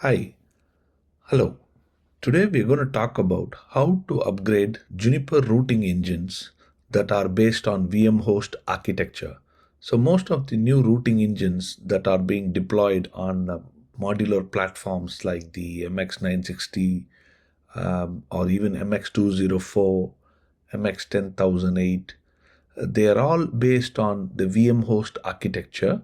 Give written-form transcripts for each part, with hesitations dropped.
Hi, hello. Today we're going to talk about how to upgrade Juniper routing engines that are based on VM host architecture. So most of the new routing engines that are being deployed on modular platforms like the MX960 or even MX204, MX10008, they are all based on the VM host architecture.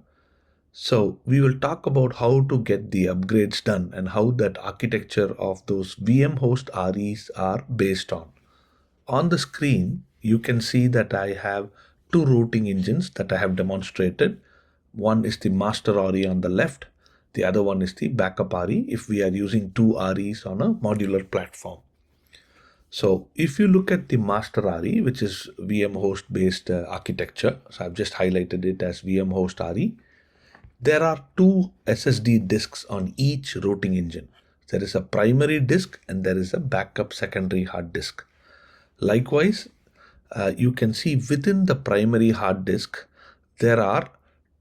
So we will talk about how to get the upgrades done and how that architecture of those VM host REs are based on. On the screen, you can see that I have two routing engines that I have demonstrated. One is the master RE on the left. The other one is the backup RE if we are using two REs on a modular platform. So if you look at the master RE, which is VM host based architecture, so I've just highlighted it as VM host RE. There are two SSD disks on each routing engine. There is a primary disk and there is a backup secondary hard disk. Likewise, you can see within the primary hard disk, there are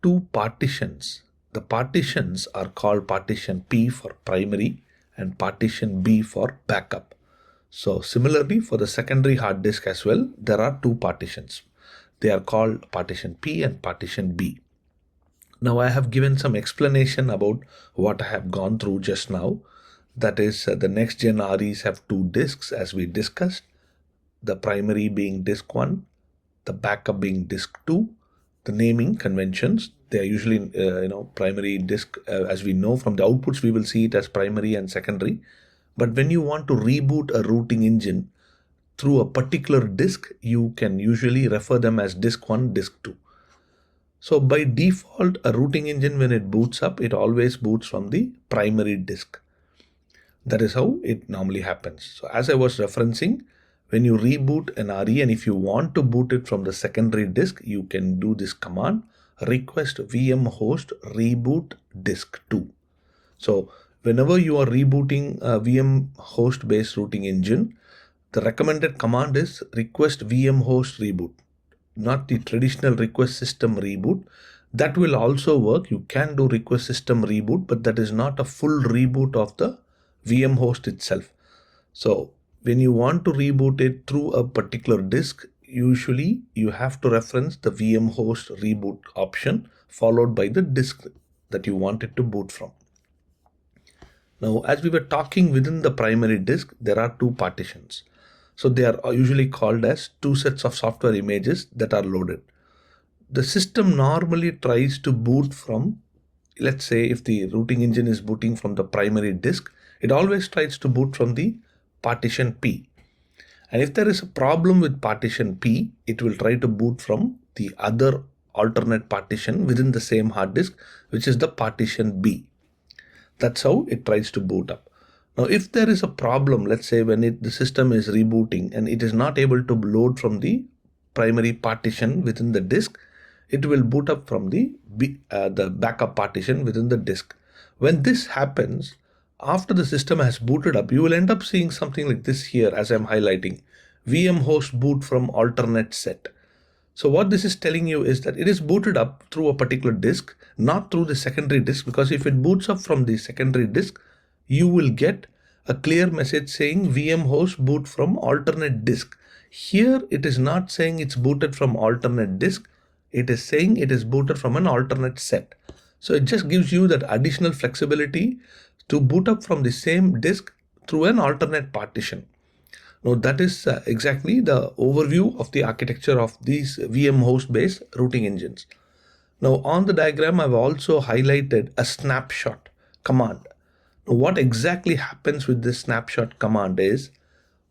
two partitions. The partitions are called partition P for primary and partition B for backup. So similarly, for the secondary hard disk as well, there are two partitions. They are called partition P and partition B. Now I have given some explanation about what I have gone through just now. That is, the next gen REs have two disks as we discussed. The primary being disk 1, the backup being disk 2. The naming conventions, they are usually primary disk, as we know from the outputs we will see it as primary and secondary. But when you want to reboot a routing engine through a particular disk, you can usually refer them as disk 1, disk 2. So by default, a routing engine, when it boots up, it always boots from the primary disk. That is how it normally happens. So as I was referencing, when you reboot an RE and if you want to boot it from the secondary disk, you can do this command, request VM host reboot disk 2. So whenever you are rebooting a VM host based routing engine, the recommended command is request VM host reboot, not the traditional request system reboot. That will also work. You can do request system reboot, but that is not a full reboot of the VM host itself. So when you want to reboot it through a particular disk, usually you have to reference the VM host reboot option followed by the disk that you want it to boot from. Now, as we were talking, within the primary disk, there are two partitions. So they are usually called as two sets of software images that are loaded. The system normally tries to boot from, let's say if the routing engine is booting from the primary disk, it always tries to boot from the partition P. And if there is a problem with partition P, it will try to boot from the other alternate partition within the same hard disk, which is the partition B. That's how it tries to boot up. Now, if there is a problem, let's say when the system is rebooting and it is not able to load from the primary partition within the disk, it will boot up from the backup partition within the disk. When this happens, after the system has booted up, you will end up seeing something like this here as I'm highlighting, VM host boot from alternate set. So what this is telling you is that it is booted up through a particular disk, not through the secondary disk, because if it boots up from the secondary disk, you will get a clear message saying VM host boot from alternate disk. Here it is not saying it's booted from alternate disk, it is saying it is booted from an alternate set. So it just gives you that additional flexibility to boot up from the same disk through an alternate partition. Now that is exactly the overview of the architecture of these VM host based routing engines. Now on the diagram, I've also highlighted a snapshot command. Now, what exactly happens with this snapshot command is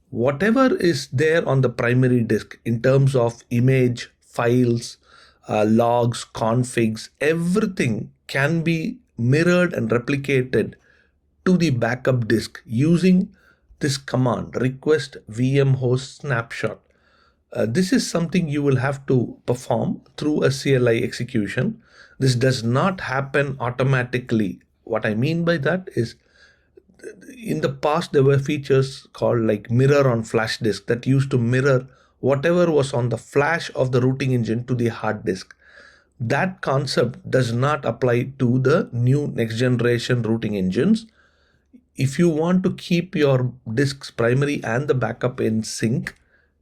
whatever is there on the primary disk in terms of image, files, logs, configs, everything can be mirrored and replicated to the backup disk using this command, request VM host snapshot. This is something you will have to perform through a CLI execution. This does not happen automatically. What I mean by that is, in the past there were features called like mirror on flash disk that used to mirror whatever was on the flash of the routing engine to the hard disk. That concept does not apply to the new next generation routing engines. if you want to keep your disk's primary and the backup in sync,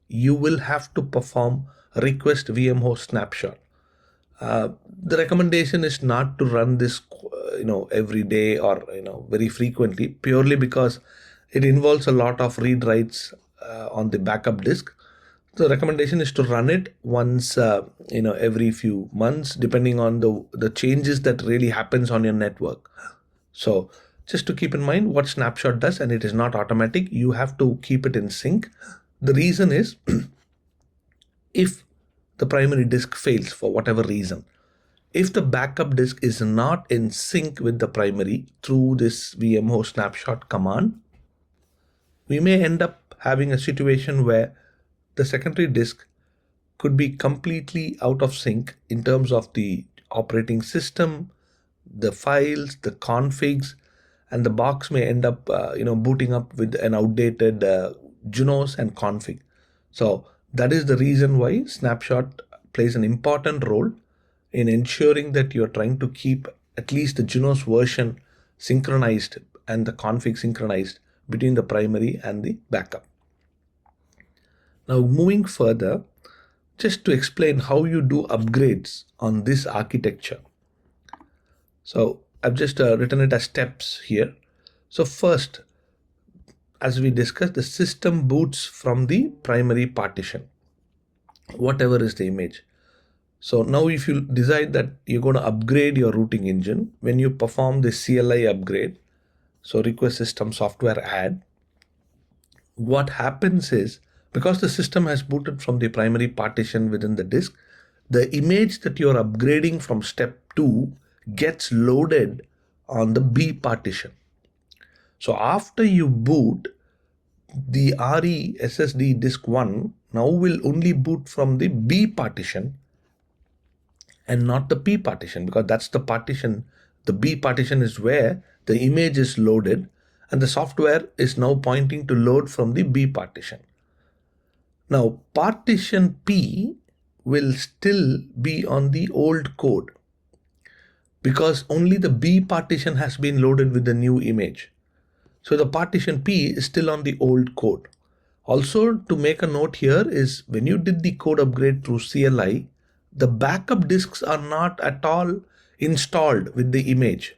you will have to perform request vmhost snapshot. The recommendation is not to run this every day or very frequently, purely because it involves a lot of read writes on the backup disk. The recommendation is to run it once every few months, depending on the changes that really happens on your network. So just to keep in mind what snapshot does, and it is not automatic, you have to keep it in sync. The reason is if the primary disk fails for whatever reason, if the backup disk is not in sync with the primary through this vmhost snapshot command, we may end up having a situation where the secondary disk could be completely out of sync in terms of the operating system, the files, the configs, and the box may end up booting up with an outdated JUNOS and config. So that is the reason why snapshot plays an important role in ensuring that you're trying to keep at least the JUNOS version synchronized and the config synchronized between the primary and the backup. Now moving further, just to explain how you do upgrades on this architecture. So I've just written it as steps here. So first, as we discussed, the system boots from the primary partition, whatever is the image. So now if you decide that you're going to upgrade your routing engine, when you perform the CLI upgrade, so request system software add, what happens is, because the system has booted from the primary partition within the disk, the image that you're upgrading from step 2 gets loaded on the B partition. So after you boot, the RE SSD disk 1 now will only boot from the B partition and not the P partition, because that's the partition. The B partition is where the image is loaded, and the software is now pointing to load from the B partition. Now partition P will still be on the old code because only the B partition has been loaded with the new image. So the partition P is still on the old code. Also, to make a note here is, when you did the code upgrade through CLI, the backup disks are not at all installed with the image.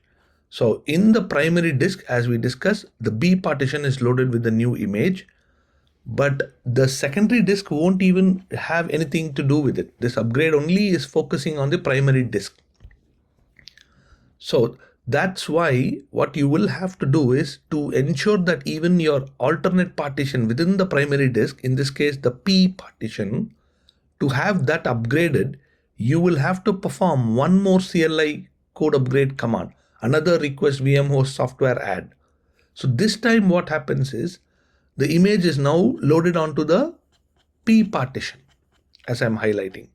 So in the primary disk, as we discussed, the B partition is loaded with the new image, but the secondary disk won't even have anything to do with it. This upgrade only is focusing on the primary disk. So that's why what you will have to do is to ensure that even your alternate partition within the primary disk, in this case the P partition, to have that upgraded, you will have to perform one more CLI code upgrade command, another request vmhost software add. So this time what happens is, the image is now loaded onto the P partition, as I'm highlighting.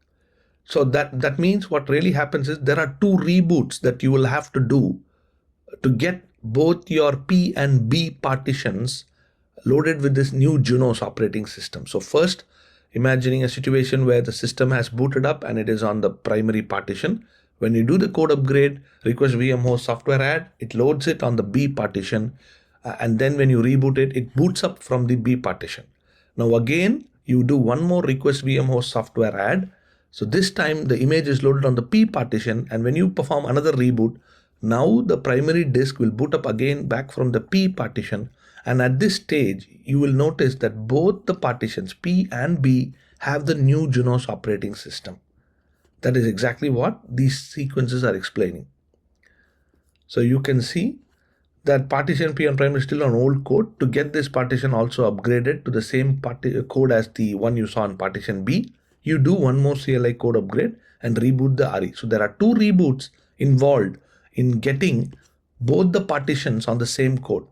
So that means what really happens is, there are 2 reboots that you will have to do to get both your P and B partitions loaded with this new JUNOS operating system. So first, imagining a situation where the system has booted up and it is on the primary partition. When you do the code upgrade, request vmhost software add, it loads it on the B partition, and then when you reboot it, it boots up from the B partition. Now again, you do one more request vmhost software add. So this time the image is loaded on the P partition, and when you perform another reboot, now the primary disk will boot up again back from the P partition, and at this stage you will notice that both the partitions P and B have the new JUNOS operating system. That is exactly what these sequences are explaining. So you can see that partition P and primary is still on old code. To get this partition also upgraded to the same code as the one you saw in partition B, you do one more CLI code upgrade and reboot the RE. So there are 2 reboots involved in getting both the partitions on the same code.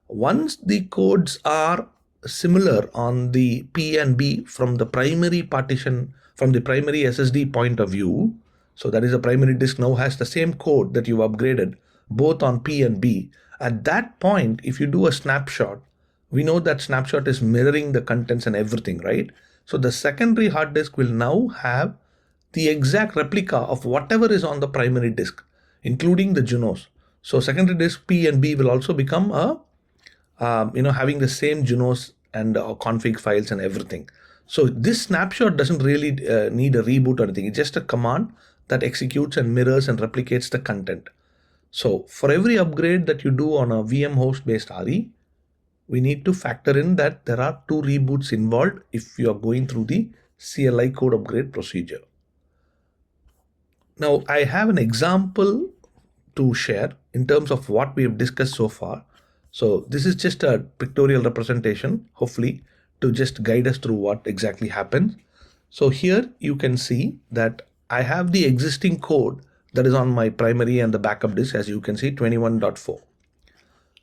Once the codes are similar on the P and B from the primary partition, from the primary SSD point of view, so that is the primary disk now has the same code that you've upgraded both on P and B. At that point, if you do a snapshot, we know that snapshot is mirroring the contents and everything, right? So the secondary hard disk will now have the exact replica of whatever is on the primary disk, including the JUNOS. So secondary disk P and B will also become a having the same JUNOS and config files and everything. So this snapshot doesn't really need a reboot or anything. It's just a command that executes and mirrors and replicates the content. So for every upgrade that you do on a VM host based RE, we need to factor in that there are 2 reboots involved if you are going through the CLI code upgrade procedure. Now I have an example to share in terms of what we have discussed so far. So this is just a pictorial representation, hopefully, to just guide us through what exactly happens. So here you can see that I have the existing code that is on my primary and the backup disk, as you can see, 21.4.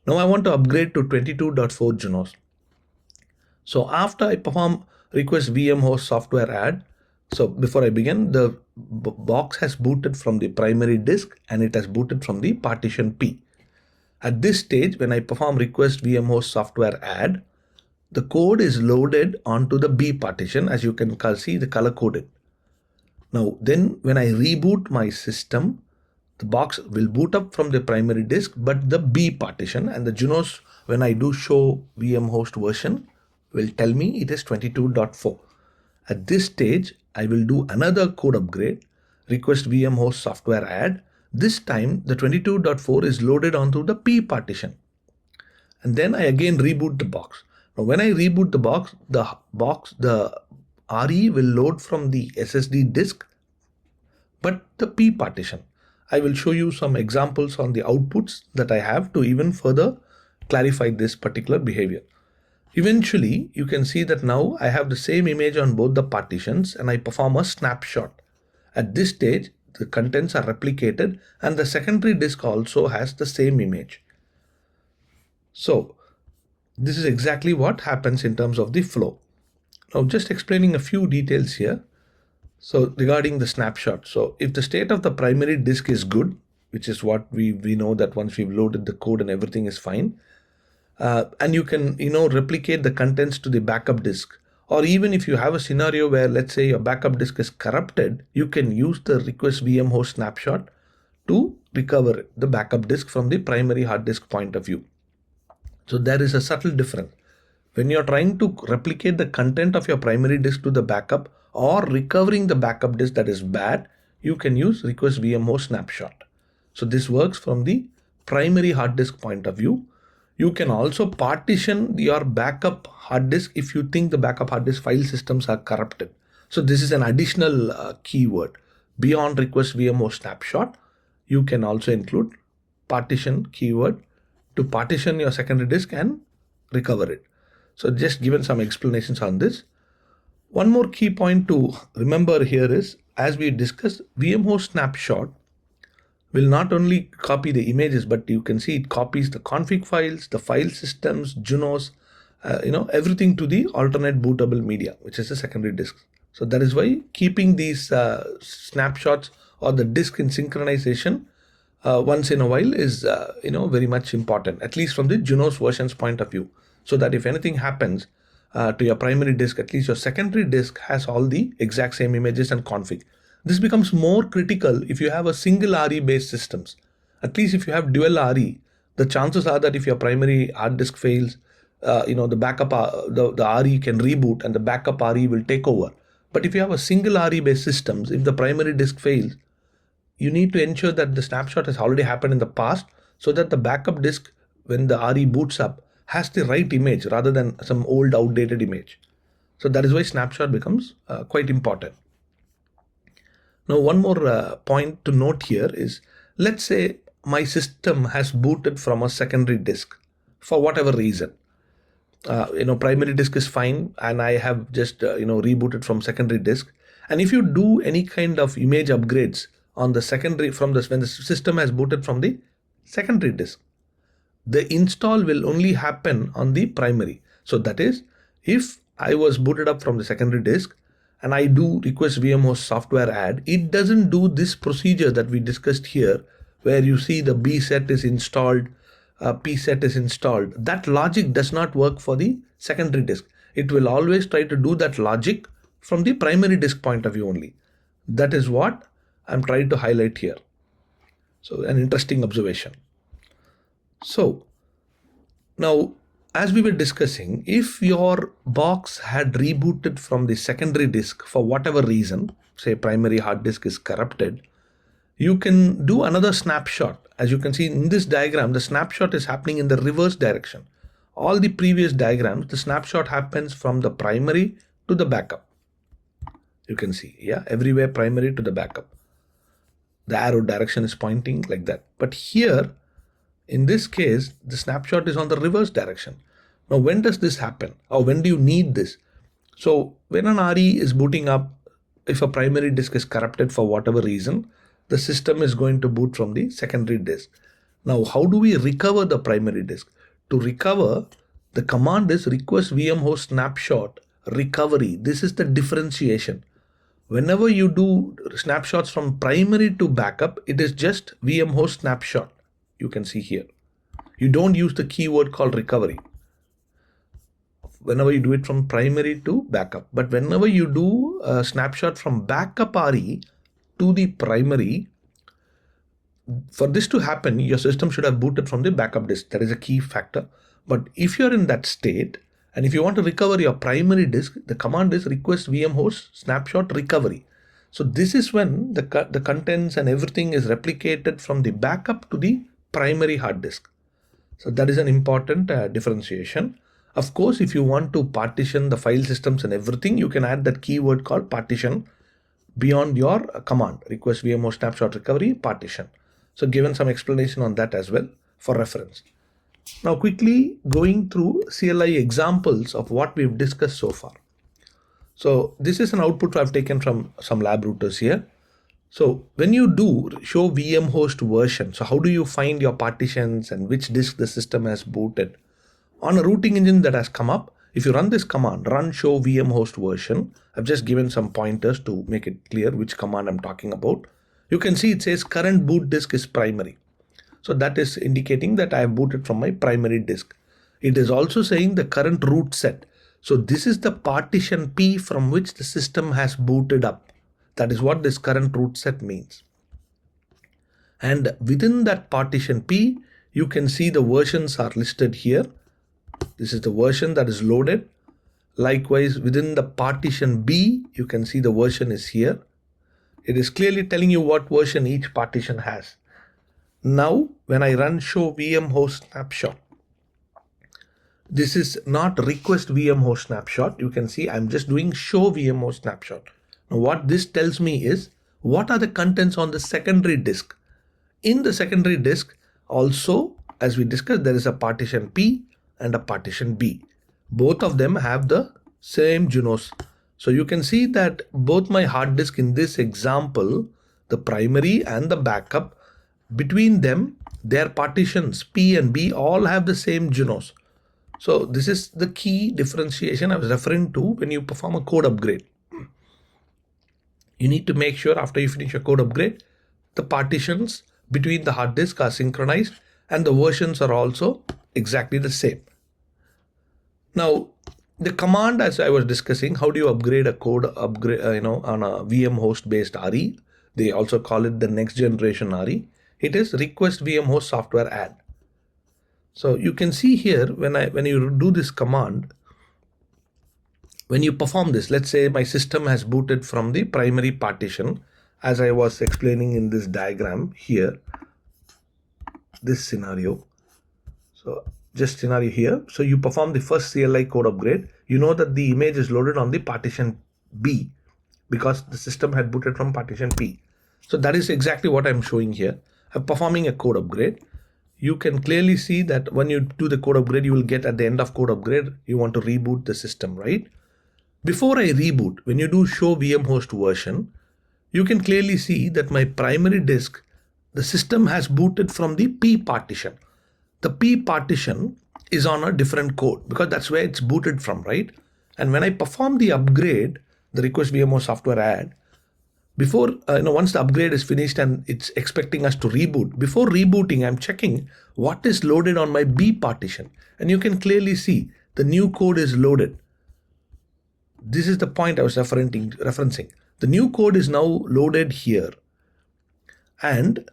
Now I want to upgrade to 22.4 JUNOS. So after I perform request VM host software add, so before I begin, the box has booted from the primary disk and it has booted from the partition P. At this stage, when I perform request VM host software add, the code is loaded onto the B partition, as you can see the color coded. Now then when I reboot my system, the box will boot up from the primary disk, but the B partition and the JUNOS, when I do show VM host version, will tell me it is 22.4. At this stage, I will do another code upgrade, request VM host software add. This time the 22.4 is loaded onto the P partition. And then I again reboot the box. Now when I reboot the box, the RE will load from the SSD disk, but the P partition. I will show you some examples on the outputs that I have to even further clarify this particular behavior. Eventually, you can see that now I have the same image on both the partitions and I perform a snapshot. At this stage, the contents are replicated and the secondary disk also has the same image. So this is exactly what happens in terms of the flow. Now just explaining a few details here. So regarding the snapshot, so if the state of the primary disk is good, which is what we know that once we've loaded the code and everything is fine, and you can replicate the contents to the backup disk, or even if you have a scenario where let's say your backup disk is corrupted, you can use the request VM host snapshot to recover the backup disk from the primary hard disk point of view. So there is a subtle difference. When you're trying to replicate the content of your primary disk to the backup or recovering the backup disk that is bad, you can use request VM host snapshot. So this works from the primary hard disk point of view. You can also partition your backup hard disk if you think the backup hard disk file systems are corrupted. So this is an additional keyword. Beyond request VM host snapshot, you can also include partition keyword to partition your secondary disk and recover it. So just given some explanations on this. One more key point to remember here is, as we discussed, VM host snapshot will not only copy the images, but you can see it copies the config files, the file systems, JUNOS, everything to the alternate bootable media, which is the secondary disk. So that is why keeping these snapshots or the disk in synchronization once in a while is very much important, at least from the JUNOS versions point of view, so that if anything happens to your primary disk, at least your secondary disk has all the exact same images and config. This becomes more critical if you have a single RE based systems. At least if you have dual RE, the chances are that if your primary hard disk fails, the backup, the RE can reboot and the backup RE will take over. But if you have a single RE based systems, if the primary disk fails, you need to ensure that the snapshot has already happened in the past so that the backup disk, when the RE boots up, has the right image rather than some old outdated image. So that is why snapshot becomes quite important. Now one more point to note here is, let's say my system has booted from a secondary disk for whatever reason. Primary disk is fine and I have just rebooted from secondary disk. And if you do any kind of image upgrades on the secondary when the system has booted from the secondary disk, the install will only happen on the primary. So that is, if I was booted up from the secondary disk and I do request VM host software add, it doesn't do this procedure that we discussed here, where you see the B set is installed, P set is installed. That logic does not work for the secondary disk. It will always try to do that logic from the primary disk point of view only. That is what I'm trying to highlight here. So an interesting observation. So now as we were discussing, if your box had rebooted from the secondary disk for whatever reason, say primary hard disk is corrupted, you can do another snapshot. As you can see in this diagram, the snapshot is happening in the reverse direction. All the previous diagrams, the snapshot happens from the primary to the backup. You can see, yeah, everywhere primary to the backup. The arrow direction is pointing like that. But here, in this case, the snapshot is on the reverse direction. Now, when does this happen? Or when do you need this? So when an RE is booting up, if a primary disk is corrupted for whatever reason, the system is going to boot from the secondary disk. Now, how do we recover the primary disk? To recover, the command is request vmhost snapshot recovery. This is the differentiation. Whenever you do snapshots from primary to backup, it is just vmhost snapshot. You can see here. You don't use the keyword called recovery whenever you do it from primary to backup. But whenever you do a snapshot from backup RE to the primary, for this to happen, your system should have booted from the backup disk. That is a key factor. But if you're in that state, and if you want to recover your primary disk, the command is request vmhost snapshot recovery. So this is when the contents and everything is replicated from the backup to the primary hard disk. So that is an important differentiation. Of course, if you want to partition the file systems and everything, you can add that keyword called partition beyond your command, request vmhost snapshot recovery partition. So given some explanation on that as well for reference. Now quickly going through CLI examples of what we've discussed so far. So this is an output I've taken from some lab routers here. So when you do show vmhost version, so how do you find your partitions and which disk the system has booted? On a routing engine that has come up, if you run this command, run show vmhost version, I've just given some pointers to make it clear which command I'm talking about. You can see it says current boot disk is primary. So that is indicating that I have booted from my primary disk. It is also saying the current root set. So this is the partition P from which the system has booted up. That is what this current root set means. And within that partition P, you can see the versions are listed here. This is the version that is loaded. Likewise, within the partition B, you can see the version is here. It is clearly telling you what version each partition has. Now, when I run show vmhost snapshot, this is not request vmhost snapshot. You can see I'm just doing show vmhost snapshot. Now, what this tells me is what are the contents on the secondary disk. In the secondary disk, also, as we discussed, there is a partition P and a partition B. Both of them have the same JUNOS. So you can see that both my hard disk in this example, the primary and the backup, between them, their partitions P and B all have the same JUNOS. So this is the key differentiation I was referring to when you perform a code upgrade. You need to make sure after you finish your code upgrade, the partitions between the hard disk are synchronized and the versions are also exactly the same. Now, the command, as I was discussing, how do you upgrade a code upgrade, on a vmhost based RE? They also call it the next generation RE. It is request vmhost software add. So you can see here when you do this command, when you perform this, let's say my system has booted from the primary partition, as I was explaining in this diagram here, this scenario. So just scenario here. So you perform the first CLI code upgrade. You know that the image is loaded on the partition B because the system had booted from partition P. So that is exactly what I'm showing here. I'm performing a code upgrade. You can clearly see that when you do the code upgrade, you will get at the end of code upgrade, you want to reboot the system, right? Before I reboot, when you do show vmhost version, you can clearly see that my primary disk, the system has booted from the P partition. The P partition is on a different code because that's where it's booted from, right? And when I perform the upgrade, the request vmhost software add, before, once the upgrade is finished and it's expecting us to reboot, before rebooting, I'm checking what is loaded on my B partition. And you can clearly see the new code is loaded. This is the point I was referencing. The new code is now loaded here. And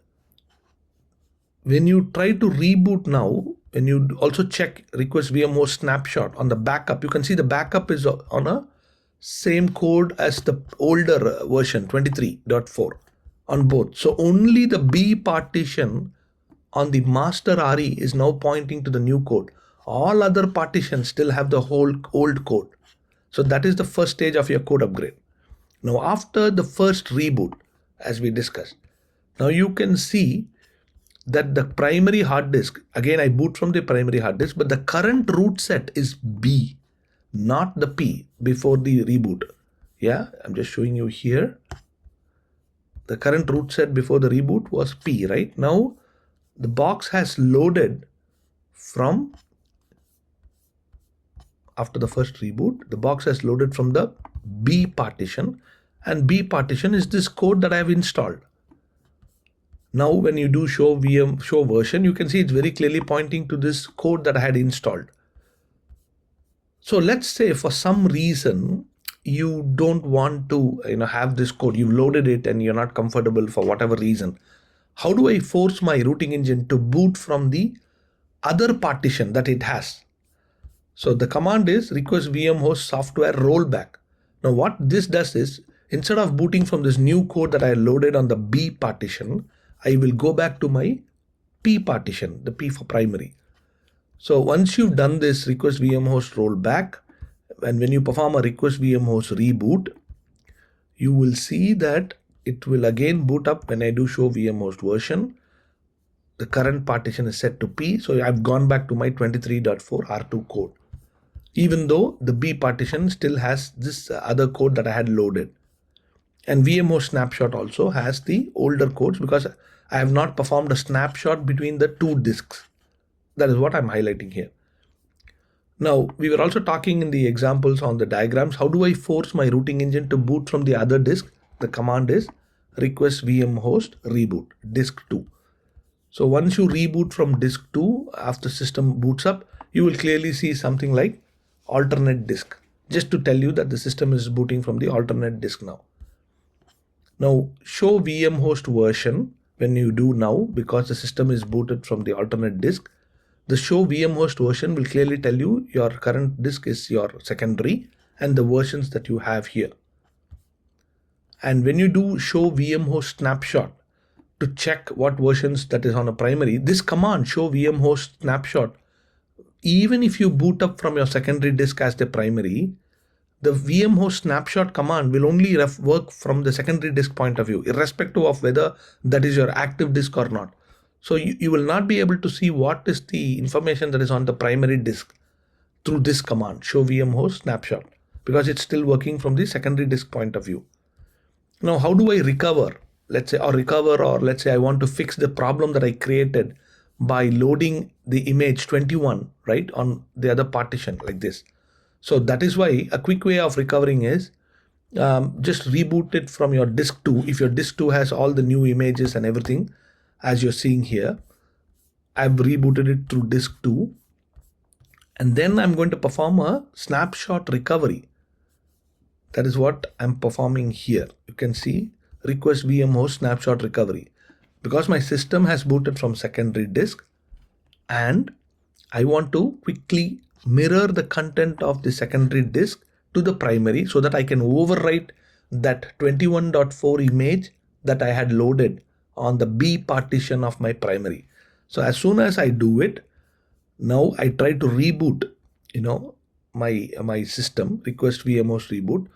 when you try to reboot now, when you also check request vmhost snapshot on the backup, you can see the backup is on a same code as the older version 23.4 on both. So only the B partition on the master RE is now pointing to the new code. All other partitions still have the whole old code. So that is the first stage of your code upgrade. Now after the first reboot, as we discussed, now you can see that the primary hard disk, again I boot from the primary hard disk, but the current root set is B, not the P before the reboot. Yeah, I'm just showing you here. The current root set before the reboot was P, right? Now the box has loaded from, after the first reboot, the box has loaded from the B partition, and B partition is this code that I have installed. Now when you do show version, you can see it's very clearly pointing to this code that I had installed. So let's say for some reason you don't want to have this code, you've loaded it and you're not comfortable for whatever reason. How do I force my routing engine to boot from the other partition that it has? So the command is request vmhost software rollback. Now what this does is, instead of booting from this new code that I loaded on the B partition, I will go back to my P partition, the P for primary. So once you've done this request vmhost rollback, and when you perform a request vmhost reboot, you will see that it will again boot up. When I do show vmhost version, the current partition is set to P. So I've gone back to my 23.4 R2 code, even though the B partition still has this other code that I had loaded. And vmhost snapshot also has the older codes because I have not performed a snapshot between the two disks. That is what I'm highlighting here. Now, we were also talking in the examples on the diagrams, how do I force my routing engine to boot from the other disk? The command is request vmhost reboot disk 2. So once you reboot from disk 2, after system boots up, you will clearly see something like alternate disk, just to tell you that the system is booting from the alternate disk now. Now show vmhost version, when you do now, because the system is booted from the alternate disk, the show vmhost version will clearly tell you your current disk is your secondary and the versions that you have here. And when you do show vmhost snapshot to check what versions that is on a primary, this command show vmhost snapshot, even if you boot up from your secondary disk as the primary, the vmhost snapshot command will only work from the secondary disk point of view, irrespective of whether that is your active disk or not. So you will not be able to see what is the information that is on the primary disk through this command, show vmhost snapshot, because it's still working from the secondary disk point of view. Now, how do I recover? Let's say I want to fix the problem that I created by loading the image 21, right, on the other partition like this. So that is why a quick way of recovering is just reboot it from your disk 2. If your disk 2 has all the new images and everything, as you're seeing here, I've rebooted it through disk 2. And then I'm going to perform a snapshot recovery. That is what I'm performing here. You can see request vmhost snapshot recovery. Because my system has booted from secondary disk and I want to quickly mirror the content of the secondary disk to the primary so that I can overwrite that 21.4 image that I had loaded on the B partition of my primary. So as soon as I do it, now I try to reboot, my system, request vmhost reboot.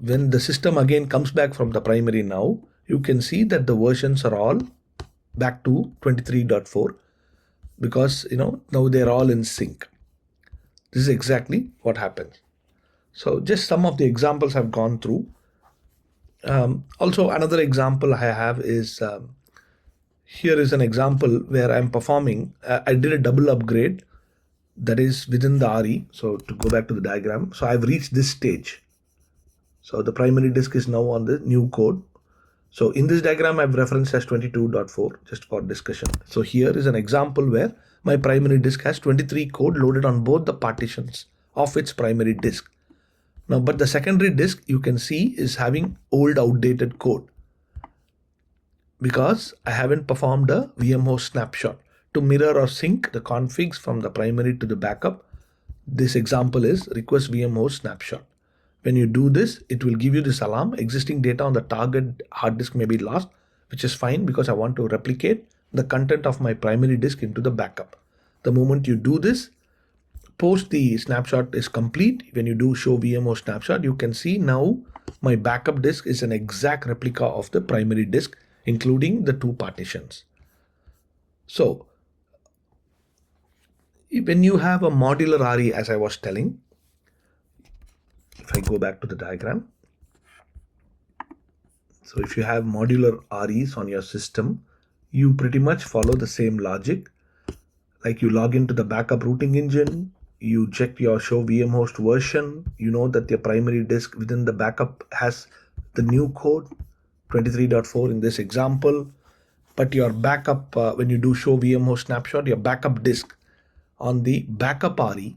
When the system again comes back from the primary now, you can see that the versions are all back to 23.4 because, now they're all in sync. This is exactly what happens. So just some of the examples I've gone through. Also, another example I have is, here is an example where I'm performing, I did a double upgrade that is within the RE. So to go back to the diagram, so I've reached this stage. So the primary disk is now on the new code. So in this diagram, I've referenced as 22.4 just for discussion. So here is an example where my primary disk has 23 code loaded on both the partitions of its primary disk. Now, but the secondary disk you can see is having old outdated code because I haven't performed a vmhost snapshot to mirror or sync the configs from the primary to the backup. This example is request VM host snapshot. When you do this, it will give you this alarm. Existing data on the target hard disk may be lost, which is fine because I want to replicate the content of my primary disk into the backup. The moment you do this, post the snapshot is complete. When you do show VMO snapshot, you can see now my backup disk is an exact replica of the primary disk, including the two partitions. So when you have a modular RE, as I was telling, if I go back to the diagram, so if you have modular REs on your system, you pretty much follow the same logic. Like you log into the backup routing engine, you check your show VM host version, you know that your primary disk within the backup has the new code 23.4 in this example, but your backup, when you do show VM host snapshot, your backup disk on the backup RE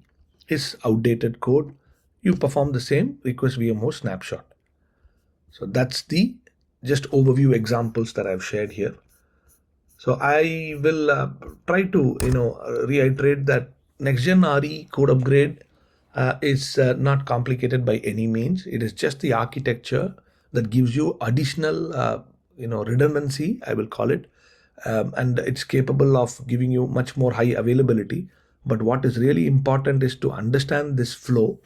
is outdated code. You perform the same request VM host snapshot. So that's the just overview examples that I've shared here. So I will try to reiterate that next gen RE code upgrade is not complicated by any means. It is just the architecture that gives you additional redundancy, I will call it, and it's capable of giving you much more high availability. But what is really important is to understand this flow.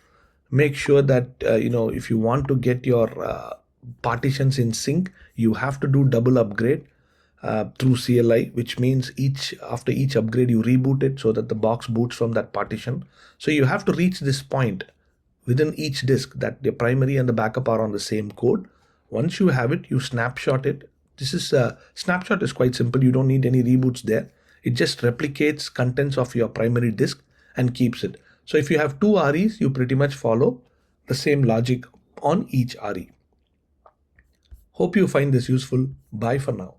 Make sure that if you want to get your partitions in sync, you have to do double upgrade through CLI, which means after each upgrade you reboot it so that the box boots from that partition. So you have to reach this point within each disk that the primary and the backup are on the same code. Once you have it, you snapshot it. This is snapshot is quite simple. You don't need any reboots there. It just replicates contents of your primary disk and keeps it. So if you have two REs, you pretty much follow the same logic on each RE. Hope you find this useful. Bye for now.